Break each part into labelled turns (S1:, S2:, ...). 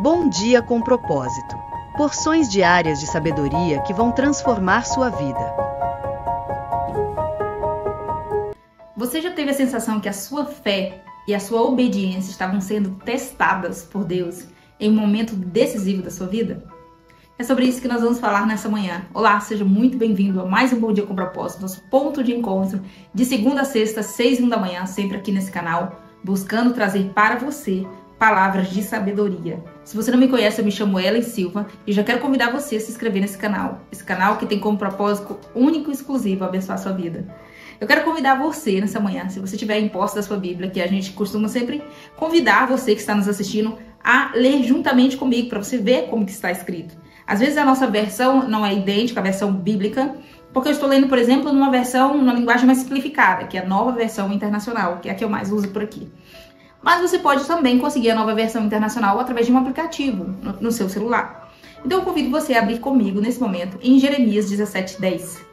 S1: Bom dia com propósito. Porções diárias de sabedoria que vão transformar sua vida.
S2: Você já teve a sensação que a sua fé e a sua obediência estavam sendo testadas por Deus em um momento decisivo da sua vida? É sobre isso que nós vamos falar nessa manhã. Olá, seja muito bem-vindo a mais um Bom Dia com Propósito, nosso ponto de encontro de segunda a sexta, 6h da manhã, sempre aqui nesse canal, buscando trazer para você palavras de sabedoria. Se você não me conhece, eu me chamo Ellen Silva e já quero convidar você a se inscrever nesse canal. Esse canal que tem como propósito único e exclusivo abençoar a sua vida. Eu quero convidar você nessa manhã, se você tiver em posse da sua Bíblia, que a gente costuma sempre convidar você que está nos assistindo a ler juntamente comigo, para você ver como que está escrito. Às vezes a nossa versão não é idêntica à versão bíblica, porque eu estou lendo, por exemplo, numa linguagem mais simplificada, que é a Nova Versão Internacional, que é a que eu mais uso por aqui. Mas você pode também conseguir a Nova Versão Internacional através de um aplicativo no seu celular. Então eu convido você a abrir comigo nesse momento em Jeremias 17:10.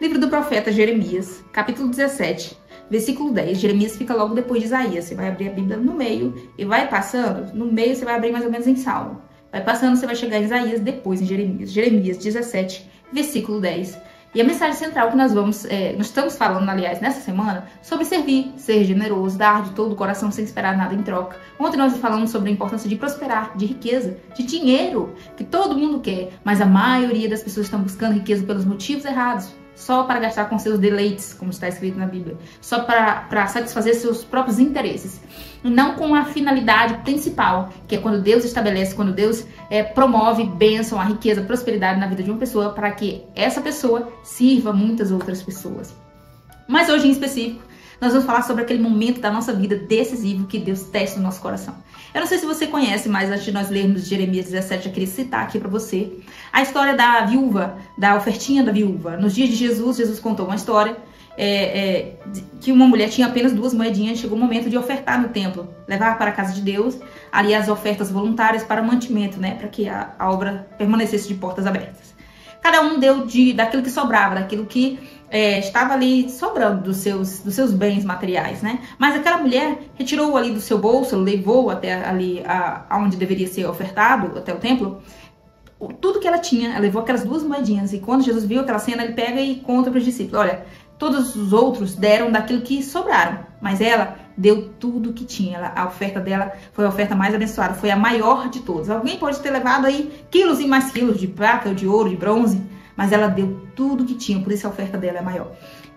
S2: Livro do profeta Jeremias, capítulo 17, versículo 10. Jeremias fica logo depois de Isaías. Você vai abrir a Bíblia no meio e vai passando. No meio você vai abrir mais ou menos em Salmo. Vai passando, você vai chegar em Isaías, depois em Jeremias. Jeremias 17, versículo 10. E a mensagem central que nós estamos falando, aliás, nessa semana, sobre servir, ser generoso, dar de todo o coração sem esperar nada em troca. Ontem nós falamos sobre a importância de prosperar, de riqueza, de dinheiro, que todo mundo quer, mas a maioria das pessoas estão buscando riqueza pelos motivos errados. Só para gastar com seus deleites, como está escrito na Bíblia. Só para satisfazer seus próprios interesses. E não com a finalidade principal, que é quando Deus estabelece, quando Deus promove bênção, a riqueza, a prosperidade na vida de uma pessoa, para que essa pessoa sirva muitas outras pessoas. Mas hoje em específico, nós vamos falar sobre aquele momento da nossa vida decisivo que Deus testa no nosso coração. Eu não sei se você conhece, mas antes de nós lermos Jeremias 17, eu queria citar aqui para você a história da viúva, da ofertinha da viúva. Nos dias de Jesus contou uma história que uma mulher tinha apenas 2 moedinhas, chegou o momento de ofertar no templo, levar para a casa de Deus, ali as ofertas voluntárias para mantimento, né, para que a obra permanecesse de portas abertas. Cada um deu daquilo que sobrava, daquilo que estava ali sobrando dos seus bens materiais, né? Mas aquela mulher retirou ali do seu bolso, levou até ali aonde deveria ser ofertado, até o templo, tudo que ela tinha. Ela levou aquelas 2 moedinhas. E quando Jesus viu aquela cena, ele pega e conta para os discípulos: olha, todos os outros deram daquilo que sobraram, mas ela deu tudo que tinha. A oferta dela foi a oferta mais abençoada, foi a maior de todas. Alguém pode ter levado aí quilos e mais quilos de prata, ou de ouro, de bronze, mas ela deu tudo que tinha, por isso a oferta dela é maior.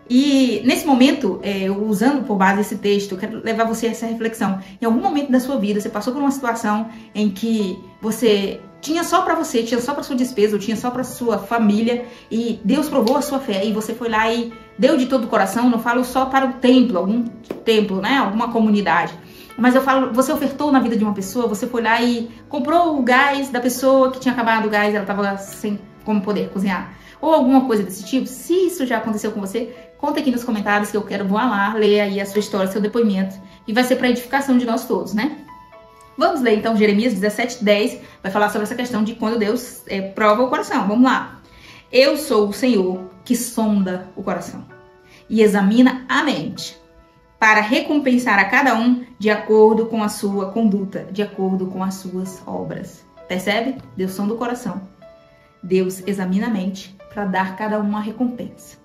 S2: E nesse momento, usando por base esse texto, eu quero levar você a essa reflexão. Em algum momento da sua vida, você passou por uma situação em que você tinha só para você, tinha só para sua despesa, ou tinha só para sua família, e Deus provou a sua fé, e você foi lá e deu de todo o coração. Não falo só para o templo, algum templo, né, alguma comunidade, mas eu falo, você ofertou na vida de uma pessoa, você foi lá e comprou o gás da pessoa que tinha acabado o gás, ela estava sem como poder cozinhar, ou alguma coisa desse tipo. Se isso já aconteceu com você, conta aqui nos comentários que eu vou lá ler aí a sua história, seu depoimento, e vai ser para edificação de nós todos, né? Vamos ler então Jeremias 17:10, vai falar sobre essa questão de quando Deus prova o coração. Vamos lá. Eu sou o Senhor que sonda o coração e examina a mente, para recompensar a cada um de acordo com a sua conduta, de acordo com as suas obras. Percebe? Deus sonda o coração. Deus examina a mente para dar a cada um uma recompensa.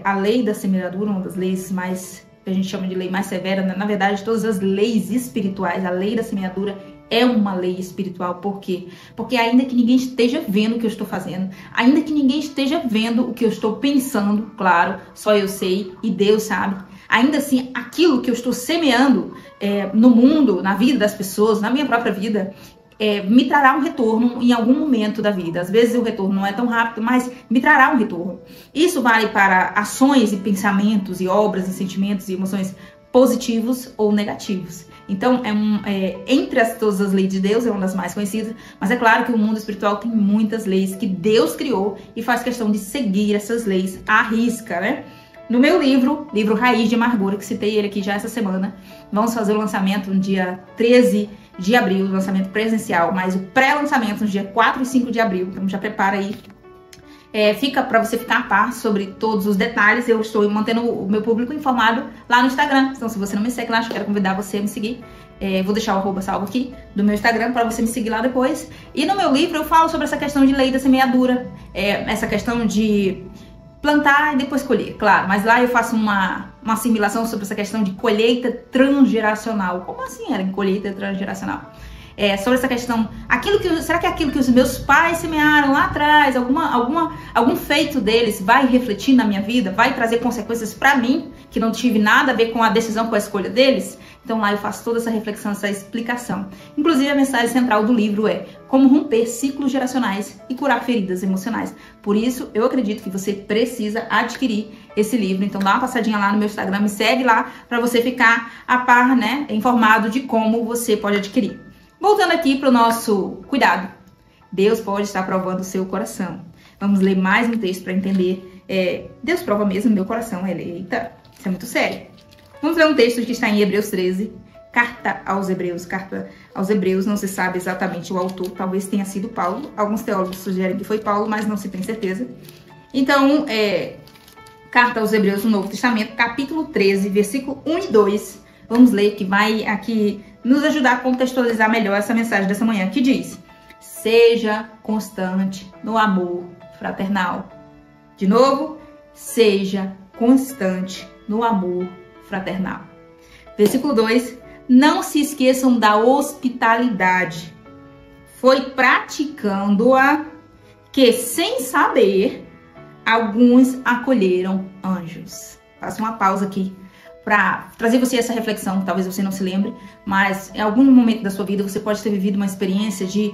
S2: A lei da semeadura, uma das leis mais, que a gente chama de lei mais severa, na verdade, todas as leis espirituais, a lei da semeadura é uma lei espiritual. Por quê? Porque ainda que ninguém esteja vendo o que eu estou fazendo, ainda que ninguém esteja vendo o que eu estou pensando, claro, só eu sei e Deus sabe, ainda assim, aquilo que eu estou semeando no mundo, na vida das pessoas, na minha própria vida, me trará um retorno em algum momento da vida. Às vezes o retorno não é tão rápido, mas me trará um retorno. Isso vale para ações e pensamentos e obras e sentimentos e emoções positivos ou negativos. Então, entre todas as leis de Deus, é uma das mais conhecidas, mas é claro que o mundo espiritual tem muitas leis que Deus criou e faz questão de seguir essas leis à risca, né? No meu livro Raiz de Amargura, que citei ele aqui já essa semana, vamos fazer o lançamento no dia 13 de abril, lançamento presencial, mas o pré-lançamento no dia 4 e 5 de abril, então já prepara aí. Fica para você ficar a par sobre todos os detalhes. Eu estou mantendo o meu público informado lá no Instagram. Então, se você não me segue lá, eu quero convidar você a me seguir. Vou deixar o arroba salvo aqui do meu Instagram para você me seguir lá depois. E no meu livro eu falo sobre essa questão de lei da semeadura, essa questão de plantar e depois colher, claro. Mas lá eu faço uma assimilação sobre essa questão de colheita transgeracional. Como assim era colheita transgeracional? Sobre essa questão, será que aquilo que os meus pais semearam lá atrás, algum feito deles vai refletir na minha vida, vai trazer consequências para mim, que não tive nada a ver com a decisão, com a escolha deles? Então lá eu faço toda essa reflexão, essa explicação. Inclusive a mensagem central do livro é como romper ciclos geracionais e curar feridas emocionais. Por isso eu acredito que você precisa adquirir esse livro. Então dá uma passadinha lá no meu Instagram, me segue lá para você ficar a par, né, informado de como você pode adquirir. Voltando aqui para o nosso cuidado. Deus pode estar provando o seu coração. Vamos ler mais um texto para entender. Deus prova mesmo o meu coração. Eita, isso é muito sério. Vamos ler um texto que está em Hebreus 13. Carta aos Hebreus. Carta aos Hebreus, não se sabe exatamente o autor. Talvez tenha sido Paulo. Alguns teólogos sugerem que foi Paulo, mas não se tem certeza. Então, Carta aos Hebreus do Novo Testamento, capítulo 13, versículo 1 e 2. Vamos ler, que vai aqui nos ajudar a contextualizar melhor essa mensagem dessa manhã, que diz: seja constante no amor fraternal. De novo, seja constante no amor fraternal. Versículo 2: não se esqueçam da hospitalidade. Foi praticando-a que, sem saber, alguns acolheram anjos. Faço uma pausa aqui para trazer você essa reflexão. Talvez você não se lembre, mas em algum momento da sua vida você pode ter vivido uma experiência de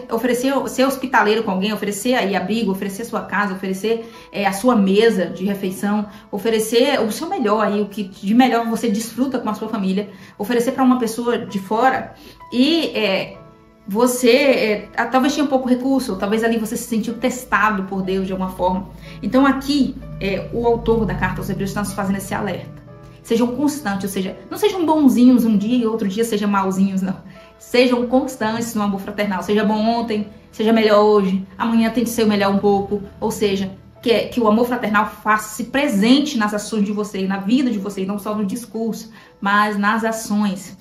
S2: oferecer, ser hospitaleiro com alguém, oferecer aí abrigo, oferecer a sua casa, oferecer a sua mesa de refeição, oferecer o seu melhor aí, o que de melhor você desfruta com a sua família, oferecer para uma pessoa de fora e você talvez tinha pouco recurso, ou talvez ali você se sentiu testado por Deus de alguma forma. Então aqui o autor da carta aos Hebreus está nos fazendo esse alerta. Sejam constantes, ou seja, não sejam bonzinhos um dia e outro dia sejam malzinhos, não. Sejam constantes no amor fraternal. Seja bom ontem, seja melhor hoje, amanhã tente ser melhor um pouco. Ou seja, que o amor fraternal faça-se presente nas ações de vocês, na vida de vocês, não só no discurso, mas nas ações.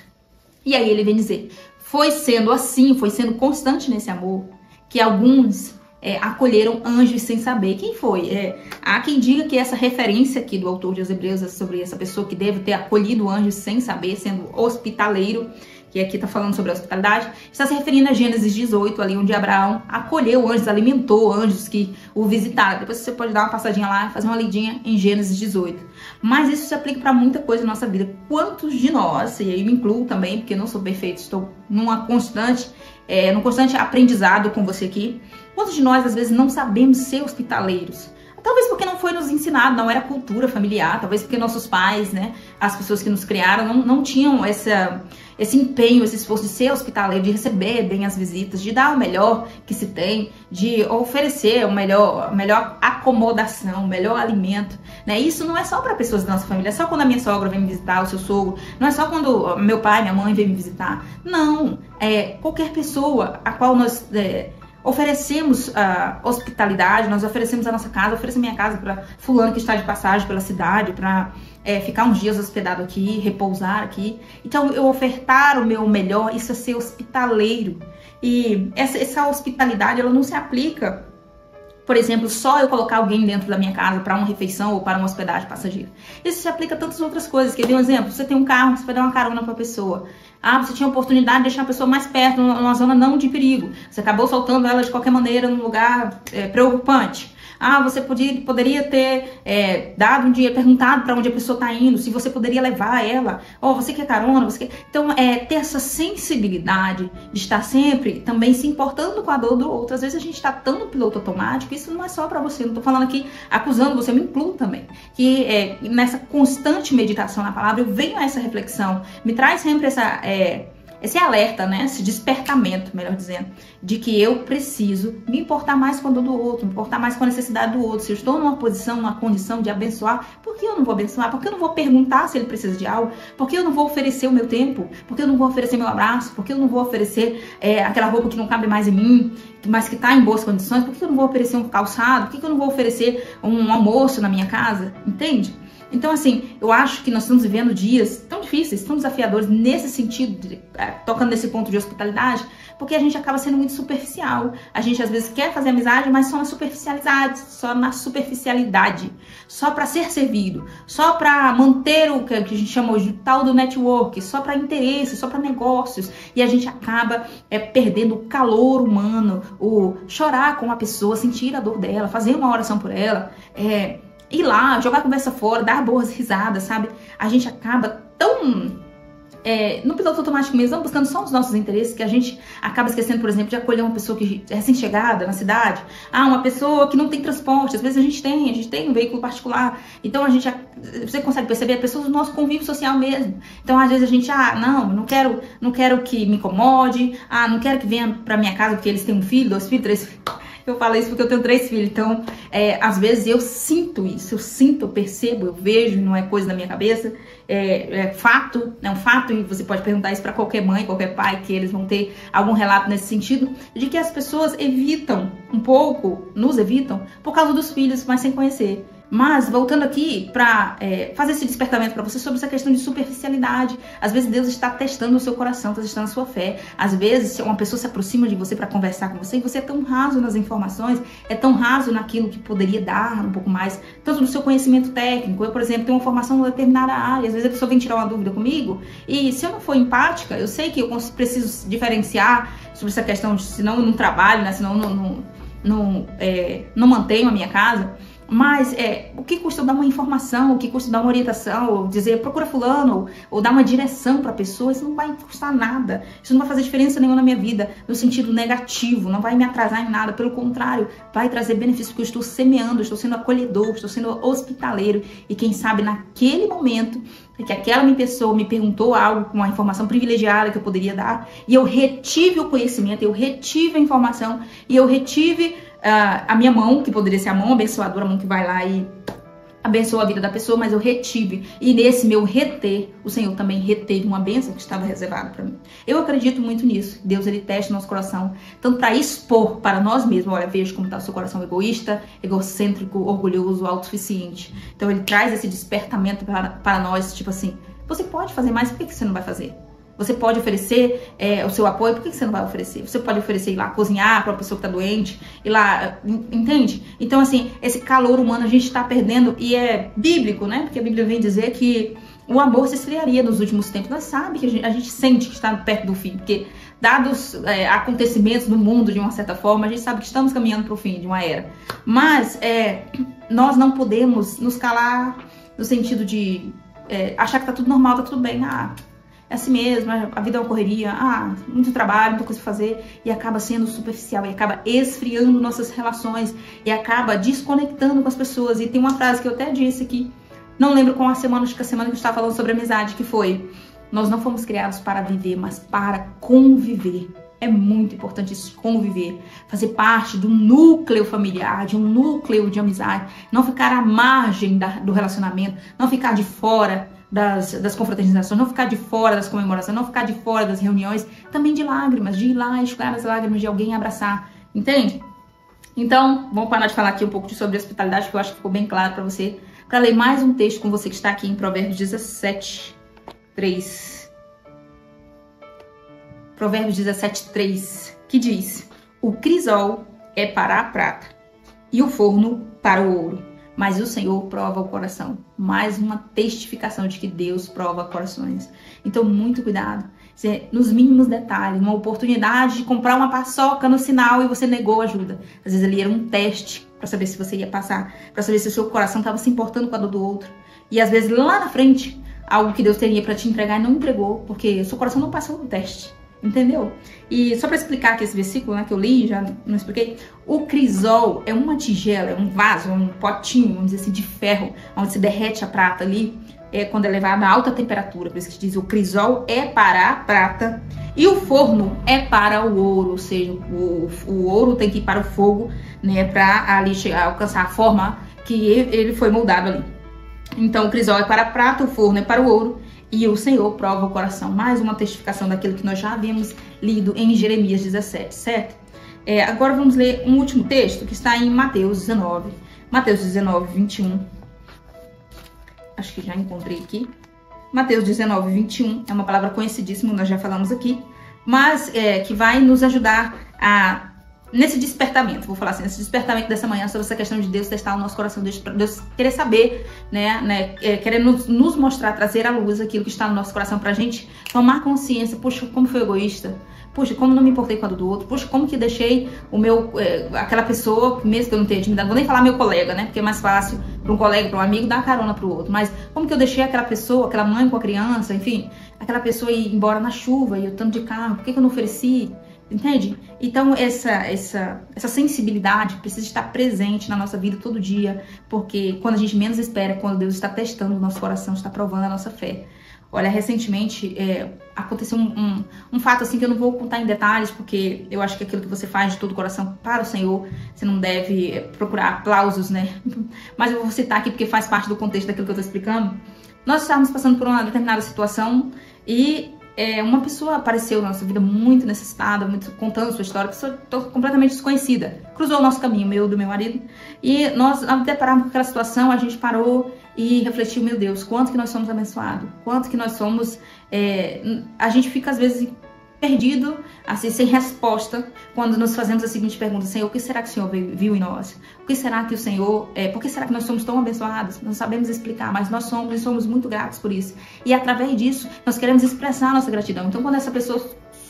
S2: E aí ele vem dizer: foi sendo assim, foi sendo constante nesse amor, que alguns acolheram anjos sem saber. Quem foi? Há quem diga que essa referência aqui do autor de Hebreus é sobre essa pessoa que deve ter acolhido anjos sem saber, sendo hospitaleiro, que aqui está falando sobre a hospitalidade, está se referindo a Gênesis 18, ali onde Abraão acolheu anjos, alimentou anjos que o visitaram. Depois você pode dar uma passadinha lá, fazer uma lidinha em Gênesis 18. Mas isso se aplica para muita coisa na nossa vida. Quantos de nós, e aí me incluo também, porque não sou perfeito, estou num constante aprendizado com você aqui. Quantos de nós, às vezes, não sabemos ser hospitaleiros? Talvez porque não foi nos ensinado, não era cultura familiar, talvez porque nossos pais, né, as pessoas que nos criaram, não tinham esse empenho, esse esforço de ser hospitaleiro, de receber bem as visitas, de dar o melhor que se tem, de oferecer a melhor acomodação, o melhor alimento, né? Isso não é só para pessoas da nossa família, é só quando a minha sogra vem me visitar, o seu sogro, não é só quando meu pai, minha mãe vem me visitar, não, qualquer pessoa a qual nós oferecemos a hospitalidade, nós oferecemos a nossa casa, ofereço a minha casa para fulano que está de passagem pela cidade, para ficar uns dias hospedado aqui, repousar aqui. Então, eu ofertar o meu melhor, isso é ser hospitaleiro. E essa hospitalidade, ela não se aplica, por exemplo, só eu colocar alguém dentro da minha casa para uma refeição ou para uma hospedagem passageira. Isso se aplica a tantas outras coisas. Quer ver um exemplo? Você tem um carro, você vai dar uma carona para a pessoa. Você tinha a oportunidade de deixar a pessoa mais perto, numa zona não de perigo. Você acabou soltando ela de qualquer maneira num lugar preocupante. Você poderia ter dado um dinheiro, perguntado para onde a pessoa está indo, se você poderia levar ela. Você quer carona? Então, ter essa sensibilidade de estar sempre também se importando com a dor do outro. Às vezes a gente está tão no piloto automático, isso não é só para você. Não estou falando aqui acusando você, me incluo também. Que nessa constante meditação na palavra, eu venho a essa reflexão, me traz sempre esse alerta, né? Esse despertamento, melhor dizendo, de que eu preciso me importar mais com a dor do outro, me importar mais com a necessidade do outro. Se eu estou numa posição, numa condição de abençoar, por que eu não vou abençoar? Por que eu não vou perguntar se ele precisa de algo? Por que eu não vou oferecer o meu tempo? Por que eu não vou oferecer meu abraço? Por que eu não vou oferecer aquela roupa que não cabe mais em mim, mas que está em boas condições? Por que eu não vou oferecer um calçado? Por que eu não vou oferecer um almoço na minha casa? Entende? Então, assim, eu acho que nós estamos vivendo dias tão difíceis, tão desafiadores nesse sentido, tocando nesse ponto de hospitalidade, porque a gente acaba sendo muito superficial. A gente às vezes quer fazer amizade, mas só na superficialidade, só para ser servido, só para manter o que a gente chama hoje de tal do network, só para interesse, só para negócios, e a gente acaba perdendo o calor humano, o chorar com a pessoa, sentir a dor dela, fazer uma oração por ela, ir lá, jogar a conversa fora, dar boas risadas, sabe? A gente acaba tão no piloto automático mesmo, buscando só os nossos interesses, que a gente acaba esquecendo, por exemplo, de acolher uma pessoa que é recém-chegada na cidade, uma pessoa que não tem transporte. Às vezes a gente tem um veículo particular, então você consegue perceber, pessoas do nosso convívio social mesmo. Então às vezes a gente, não quero que me incomode, não quero que venha pra minha casa porque eles têm um filho, 2 filhos, 3 filhos. Eu falo isso porque eu tenho 3 filhos, então às vezes eu sinto isso, eu percebo, eu vejo, não é coisa da minha cabeça, é um fato, e você pode perguntar isso para qualquer mãe, qualquer pai, que eles vão ter algum relato nesse sentido, de que as pessoas nos evitam por causa dos filhos, mas sem conhecer. Mas, voltando aqui para fazer esse despertamento para você sobre essa questão de superficialidade. Às vezes Deus está testando o seu coração, está testando a sua fé. Às vezes uma pessoa se aproxima de você para conversar com você e você é tão raso nas informações, é tão raso naquilo que poderia dar um pouco mais, tanto no seu conhecimento técnico. Eu, por exemplo, tenho uma formação em determinada área. Às vezes a pessoa vem tirar uma dúvida comigo e se eu não for empática, eu sei que eu preciso diferenciar sobre essa questão de senão eu não trabalho, né? Senão eu não mantenho a minha casa. Mas o que custa eu dar uma informação, o que custa dar uma orientação, ou dizer procura fulano, ou dar uma direção para a pessoa? Isso não vai custar nada, isso não vai fazer diferença nenhuma na minha vida, no sentido negativo, não vai me atrasar em nada, pelo contrário, vai trazer benefícios, porque eu estou semeando, estou sendo acolhedor, estou sendo hospitaleiro, e quem sabe naquele momento que aquela pessoa me perguntou algo com uma informação privilegiada que eu poderia dar, e eu retive o conhecimento, eu retive a informação, e eu retive a minha mão, que poderia ser a mão abençoadora, a mão que vai lá e abençoa a vida da pessoa, mas eu retive. E nesse meu reter, o Senhor também reteve uma bênção que estava reservada para mim. Eu acredito muito nisso. Deus, ele testa o nosso coração, tanto para expor para nós mesmos. Olha, veja como está o seu coração egoísta, egocêntrico, orgulhoso, autossuficiente. Então ele traz esse despertamento para nós, tipo assim, você pode fazer mais, por que você não vai fazer? Você pode oferecer o seu apoio, por que você não vai oferecer? Você pode oferecer ir lá cozinhar para uma pessoa que está doente, ir lá, entende? Então, assim, esse calor humano a gente está perdendo, e é bíblico, né? Porque a Bíblia vem dizer que o amor se esfriaria nos últimos tempos. Nós sabemos que a gente sente que está perto do fim, porque dados acontecimentos no mundo, de uma certa forma, a gente sabe que estamos caminhando para o fim de uma era. Mas nós não podemos nos calar no sentido de achar que está tudo normal, está tudo bem, é assim mesmo, a vida é uma correria, muito trabalho, muita coisa pra fazer, e acaba sendo superficial, e acaba esfriando nossas relações, e acaba desconectando com as pessoas. E tem uma frase que eu até disse aqui, não lembro qual a semana, acho que a semana que a gente estava falando sobre amizade, que foi: nós não fomos criados para viver, mas para conviver. É muito importante isso, conviver, fazer parte do núcleo familiar, de um núcleo de amizade, não ficar à margem do relacionamento, não ficar de fora das confraternizações, não ficar de fora das comemorações, não ficar de fora das reuniões, também de lágrimas, de ir lá enxugar as lágrimas de alguém abraçar, entende? Então, vamos parar de falar aqui um pouco sobre hospitalidade, que eu acho que ficou bem claro para você, para ler mais um texto com você que está aqui em Provérbios 17, 3. Provérbios 17, 3, que diz: o crisol é para a prata e o forno para o ouro, mas o Senhor prova o coração. Mais uma testificação de que Deus prova corações. Então, muito cuidado. Nos mínimos detalhes, uma oportunidade de comprar uma paçoca no sinal e você negou ajuda. Às vezes ali era um teste para saber se você ia passar, para saber se o seu coração estava se importando com a dor do outro. E às vezes lá na frente, algo que Deus teria para te entregar e não entregou, porque o seu coração não passou no teste. Entendeu? E só para explicar aqui esse versículo, né, que eu li, já não expliquei, o crisol é uma tigela, é um vaso, um potinho, vamos dizer assim, de ferro, onde se derrete a prata ali, quando é levado a alta temperatura. Por isso que diz: o crisol é para a prata e o forno é para o ouro, ou seja, o ouro tem que ir para o fogo, né, para ali alcançar a forma que ele foi moldado ali. Então o crisol é para a prata, o forno é para o ouro, e o Senhor prova o coração. Mais uma testificação daquilo que nós já havíamos lido em Jeremias 17, certo? Agora vamos ler um último texto que está em Mateus 19. Mateus 19, 21. Acho que já encontrei aqui. Mateus 19, 21, é uma palavra conhecidíssima, nós já falamos aqui, mas que vai nos ajudar nesse despertamento, vou falar assim, nesse despertamento dessa manhã sobre essa questão de Deus testar o nosso coração, Deus querer saber, querer nos mostrar, trazer à luz aquilo que está no nosso coração pra gente tomar consciência. Puxa, como fui egoísta, puxa, como não me importei com a do outro, puxa, como que deixei aquela pessoa, mesmo que eu não tenha intimidade, vou nem falar meu colega, né, porque é mais fácil para um colega, para um amigo, dar carona pro outro, mas como que eu deixei aquela pessoa, aquela mãe com a criança, enfim, aquela pessoa ir embora na chuva e eu estando de carro, por que eu não ofereci? Entende? Então essa sensibilidade precisa estar presente na nossa vida todo dia, porque quando a gente menos espera, quando Deus está testando o nosso coração, está provando a nossa fé. Olha, recentemente aconteceu um fato assim que eu não vou contar em detalhes, porque eu acho que aquilo que você faz de todo o coração para o Senhor, você não deve procurar aplausos, né? Mas eu vou citar aqui porque faz parte do contexto daquilo que eu estou explicando. Nós estávamos passando por uma determinada situação e uma pessoa apareceu na nossa vida muito necessitada, contando sua história, pessoa completamente desconhecida. Cruzou o nosso caminho, meu e do meu marido, e nós, ao depararmos com aquela situação, a gente parou e refletiu, meu Deus, quanto que nós somos abençoados, quanto que nós somos... a gente fica, às vezes, perdido, assim, sem resposta, quando nos fazemos a seguinte pergunta: Senhor, o que será que o Senhor viu em nós? O que será que o Senhor... por que será que nós somos tão abençoados? Não sabemos explicar, mas nós somos e somos muito gratos por isso. E através disso, nós queremos expressar a nossa gratidão. Então, quando essa pessoa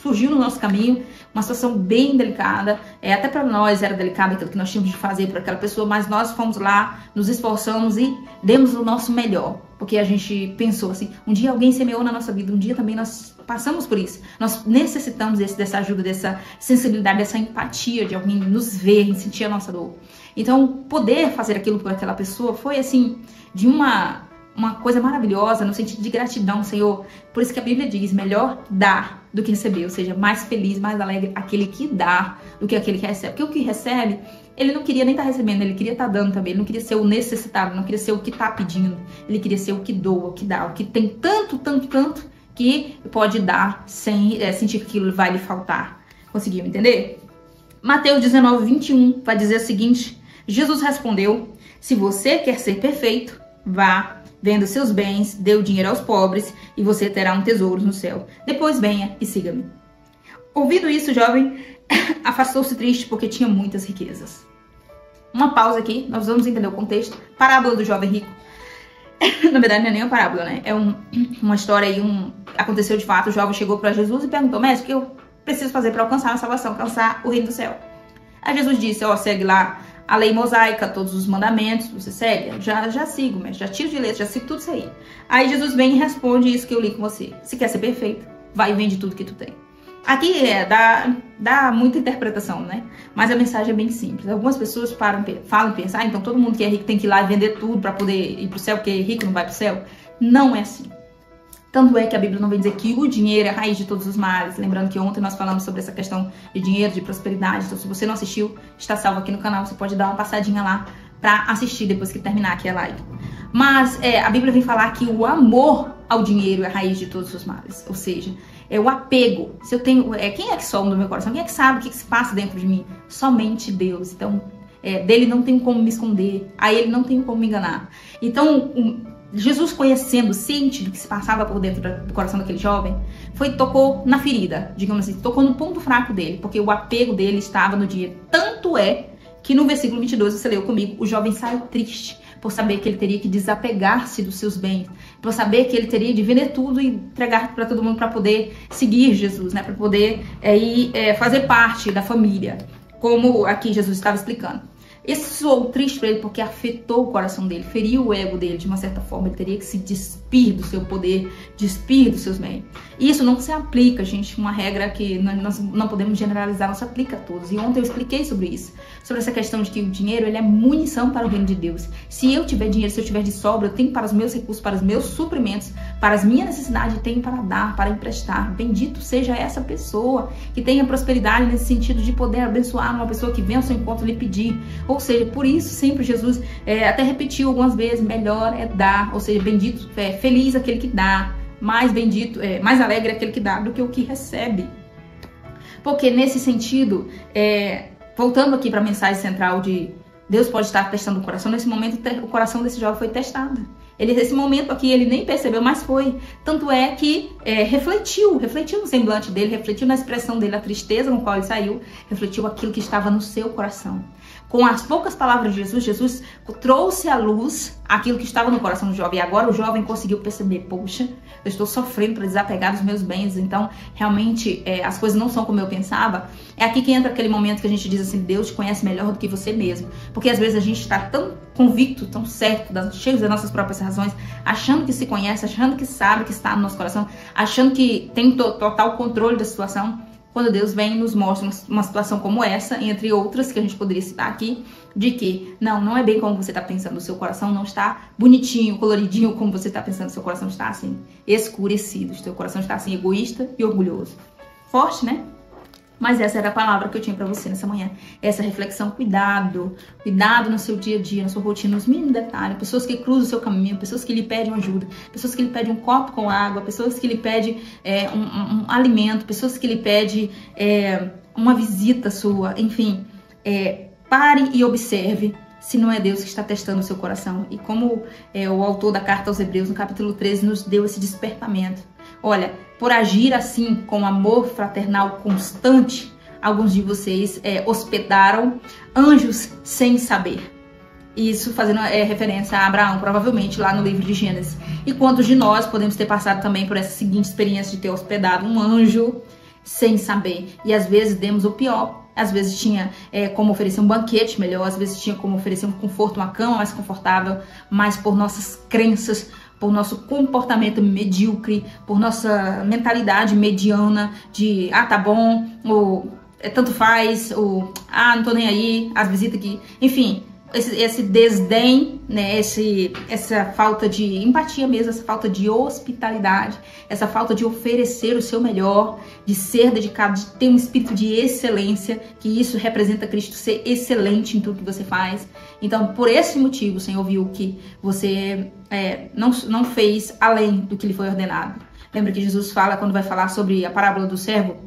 S2: surgiu no nosso caminho, uma situação bem delicada, até para nós era delicado aquilo que nós tínhamos de fazer para aquela pessoa, mas nós fomos lá, nos esforçamos e demos o nosso melhor, porque a gente pensou assim, um dia alguém semeou na nossa vida, um dia também nós passamos por isso, nós necessitamos dessa ajuda, dessa sensibilidade, dessa empatia de alguém nos ver e sentir a nossa dor. Então, poder fazer aquilo por aquela pessoa foi assim, de uma coisa maravilhosa, no sentido de gratidão, Senhor. Por isso que a Bíblia diz, melhor dar do que receber, ou seja, mais feliz, mais alegre aquele que dá do que aquele que recebe. Porque o que recebe, ele não queria nem estar recebendo, ele queria estar dando também, ele não queria ser o necessitado, não queria ser o que está pedindo, ele queria ser o que doa, o que dá, o que tem tanto, que pode dar sem sentir que aquilo vai lhe faltar. Conseguiu entender? Mateus 19, 21 vai dizer o seguinte: Jesus respondeu, se você quer ser perfeito, vá, venda seus bens, dê o dinheiro aos pobres e você terá um tesouro no céu. Depois venha e siga-me. Ouvindo isso, o jovem afastou-se triste porque tinha muitas riquezas. Uma pausa aqui, nós vamos entender o contexto. Parábola do jovem rico. Na verdade, não é nem uma parábola, né? É uma história aí, aconteceu de fato. O jovem chegou para Jesus e perguntou: mestre, o que eu preciso fazer para alcançar a salvação, alcançar o reino do céu? Aí Jesus disse: segue lá a lei mosaica, todos os mandamentos, você segue? Já sigo, mas já tiro de letra, já sigo tudo isso aí. Aí Jesus vem e responde isso que eu li com você. Se quer ser perfeito, vai e vende tudo que tu tem. Aqui dá muita interpretação, né? Mas a mensagem é bem simples. Algumas pessoas falam e pensam, então todo mundo que é rico tem que ir lá e vender tudo para poder ir pro céu, porque rico não vai pro céu. Não é assim. Tanto é que a Bíblia não vem dizer que o dinheiro é a raiz de todos os males. Lembrando que ontem nós falamos sobre essa questão de dinheiro, de prosperidade. Então, se você não assistiu, está salvo aqui no canal. Você pode dar uma passadinha lá para assistir depois que terminar aqui a live. Mas a Bíblia vem falar que o amor ao dinheiro é a raiz de todos os males. Ou seja, é o apego. Se eu tenho, quem é que some no meu coração? Quem é que sabe o que se passa dentro de mim? Somente Deus. Então, dele não tem como me esconder. A ele não tem como me enganar. Então, Jesus, conhecendo, ciente do que se passava por dentro do coração daquele jovem, tocou na ferida, digamos assim, tocou no ponto fraco dele, porque o apego dele estava no dinheiro. Tanto é que no versículo 22, você leu comigo, o jovem saiu triste por saber que ele teria que desapegar-se dos seus bens, por saber que ele teria de vender tudo e entregar para todo mundo para poder seguir Jesus, né? Para poder fazer parte da família, como aqui Jesus estava explicando. Isso soou triste para ele porque afetou o coração dele, feriu o ego dele de uma certa forma. Ele teria que se despir do seu poder, despir dos seus bens. E isso não se aplica, gente, uma regra que nós não podemos generalizar, não se aplica a todos. E ontem eu expliquei sobre isso, sobre essa questão de que o dinheiro ele é munição para o reino de Deus. Se eu tiver dinheiro, se eu tiver de sobra, eu tenho para os meus recursos, para os meus suprimentos, para as minhas necessidades, tenho para dar, para emprestar. Bendito seja essa pessoa que tenha prosperidade nesse sentido de poder abençoar uma pessoa que vem ao seu encontro lhe pedir. Ou seja, por isso sempre Jesus até repetiu algumas vezes, melhor é dar, ou seja, bendito, feliz aquele que dá, mais bendito, mais alegre aquele que dá do que o que recebe. Porque nesse sentido, voltando aqui para a mensagem central de Deus pode estar testando o coração, nesse momento o coração desse jovem foi testado. Esse momento aqui ele nem percebeu, mas foi. Tanto é que refletiu no semblante dele, refletiu na expressão dele, a tristeza com a qual ele saiu, refletiu aquilo que estava no seu coração. Com as poucas palavras de Jesus, Jesus trouxe à luz aquilo que estava no coração do jovem. E agora o jovem conseguiu perceber, poxa, eu estou sofrendo para desapegar dos meus bens, então realmente as coisas não são como eu pensava. É aqui que entra aquele momento que a gente diz assim, Deus te conhece melhor do que você mesmo. Porque às vezes a gente está tão convicto, tão certo, cheios das nossas próprias razões, achando que se conhece, achando que sabe que está no nosso coração, achando que tem total controle da situação. Quando Deus vem e nos mostra uma situação como essa, entre outras que a gente poderia citar aqui, de que não é bem como você está pensando, o seu coração não está bonitinho, coloridinho como você está pensando, o seu coração está assim, escurecido, o seu coração está assim, egoísta e orgulhoso. Forte, né? Mas essa era a palavra que eu tinha para você nessa manhã. Essa reflexão, cuidado no seu dia a dia, na sua rotina, nos mínimos detalhes. Pessoas que cruzam o seu caminho, pessoas que lhe pedem ajuda, pessoas que lhe pedem um copo com água, pessoas que lhe pedem um alimento, pessoas que lhe pedem uma visita sua, enfim. Pare e observe se não é Deus que está testando o seu coração. E como o autor da carta aos Hebreus, no capítulo 13, nos deu esse despertamento. Olha, por agir assim, com amor fraternal constante, alguns de vocês hospedaram anjos sem saber. Isso fazendo referência a Abraão, provavelmente lá no livro de Gênesis. E quantos de nós podemos ter passado também por essa seguinte experiência de ter hospedado um anjo sem saber? E às vezes demos o pior. Às vezes tinha como oferecer um banquete melhor, às vezes tinha como oferecer um conforto, uma cama mais confortável, mas por nossas crenças, por nosso comportamento medíocre, por nossa mentalidade mediana de, tá bom, ou tanto faz, ou, não tô nem aí, as visitas aqui, enfim, esse desdém, né, essa falta de empatia mesmo, essa falta de hospitalidade, essa falta de oferecer o seu melhor, de ser dedicado, de ter um espírito de excelência, que isso representa Cristo, ser excelente em tudo que você faz. Então, por esse motivo, o Senhor viu que você não fez além do que lhe foi ordenado. Lembra que Jesus fala, quando vai falar sobre a parábola do servo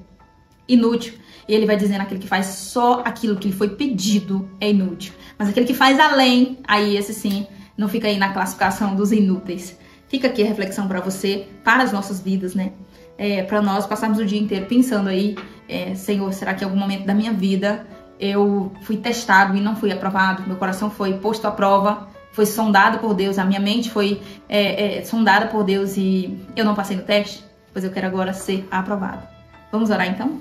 S2: inútil, e ele vai dizendo aquele que faz só aquilo que lhe foi pedido é inútil. Mas aquele que faz além, aí esse sim, não fica aí na classificação dos inúteis. Fica aqui a reflexão para você, para as nossas vidas, né? Para nós passarmos o dia inteiro pensando aí, Senhor, será que em algum momento da minha vida eu fui testado e não fui aprovado? Meu coração foi posto à prova, foi sondado por Deus, a minha mente foi sondada por Deus e eu não passei no teste? Pois eu quero agora ser aprovado. Vamos orar então?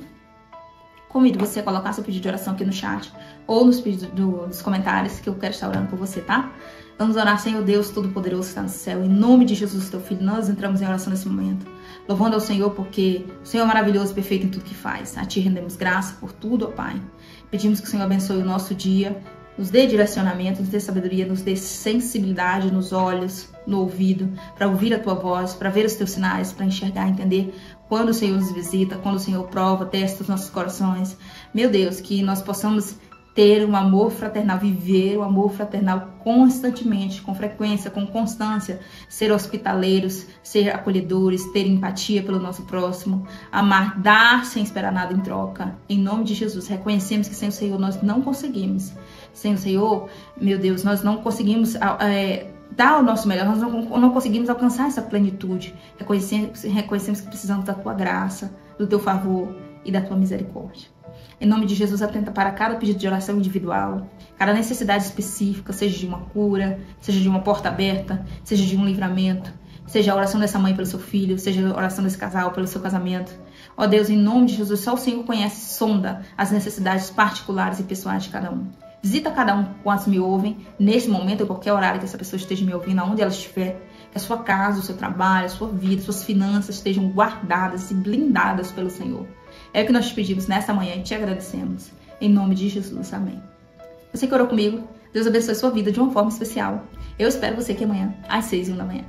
S2: Convido você a colocar seu pedido de oração aqui no chat ou nos comentários, que eu quero estar orando por você, tá? Vamos orar. Senhor Deus Todo-Poderoso que está no céu, em nome de Jesus, teu Filho, nós entramos em oração nesse momento, louvando ao Senhor porque o Senhor é maravilhoso e perfeito em tudo que faz. A Ti rendemos graça por tudo, ó Pai. Pedimos que o Senhor abençoe o nosso dia, nos dê direcionamento, nos dê sabedoria, nos dê sensibilidade nos olhos, no ouvido, para ouvir a Tua voz, para ver os Teus sinais, para enxergar, entender quando o Senhor nos visita, quando o Senhor prova, testa os nossos corações. Meu Deus, que nós possamos ter um amor fraternal, viver o amor fraternal constantemente, com frequência, com constância, ser hospitaleiros, ser acolhedores, ter empatia pelo nosso próximo, amar, dar sem esperar nada em troca. Em nome de Jesus, reconhecemos que sem o Senhor nós não conseguimos. Sem o Senhor, meu Deus, nós não conseguimos dar o nosso melhor, nós não conseguimos alcançar essa plenitude. Reconhecemos que precisamos da Tua graça, do Teu favor e da Tua misericórdia. Em nome de Jesus, atenta para cada pedido de oração individual, cada necessidade específica, seja de uma cura, seja de uma porta aberta, seja de um livramento, seja a oração dessa mãe pelo seu filho, seja a oração desse casal pelo seu casamento. Ó Deus, em nome de Jesus, só o Senhor conhece, sonda as necessidades particulares e pessoais de cada um. Visita cada um quantos me ouvem, nesse momento, em qualquer horário que essa pessoa esteja me ouvindo, aonde ela estiver, que a sua casa, o seu trabalho, a sua vida, suas finanças estejam guardadas e blindadas pelo Senhor. É o que nós te pedimos nessa manhã e te agradecemos. Em nome de Jesus, amém. Você que orou comigo, Deus abençoe a sua vida de uma forma especial. Eu espero você aqui amanhã, às 6h da manhã.